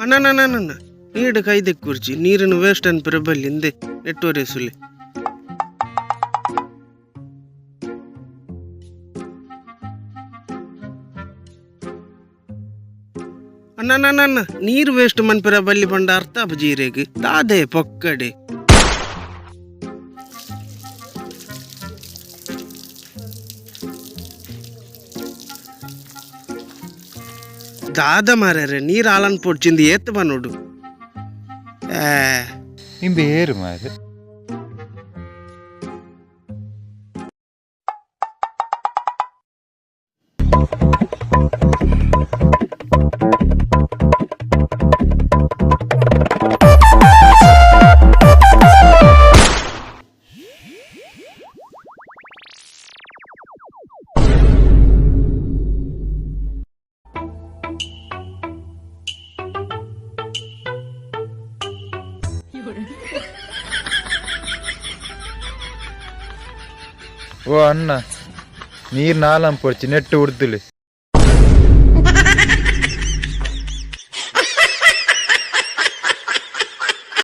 ಅಣ್ಣ ನೀಡು ಕೈದೆ ಕೂರ್ಚಿ ನೀರಿನ ವೇಸ್ಟ್ ಅನ್ಪಿರ ಬಲ್ಲಿ ಹಿಂದೆ ನೆಟ್ಟೋರೆ ಸುಲಿ ಅಣ್ಣ ನೀರು ವೇಸ್ಟ್ ಮನ್ಪಿರ ಬಲ್ಲಿ ಬಂಡ ಅರ್ಥ ಜೀರೆಗೆ ದಾದೆ ಪೊಕ್ಕಡೆ ದಾದ ಮಾರ್ಯಾರೆ ನೀರು ಹಾಲನ್ ಪೊಡ್ಚಿಂದ ಏತ್ ಬನ್ನೋಡು ನಿಂಬೆ ಏರು ಮಾರೆ ಓ ಅಣ್ಣ ನೀರು ನಾಲಂ ಪೊಡ್ಚಿ ನೆಟ್ಟು ಉಡ್ದುಲಿ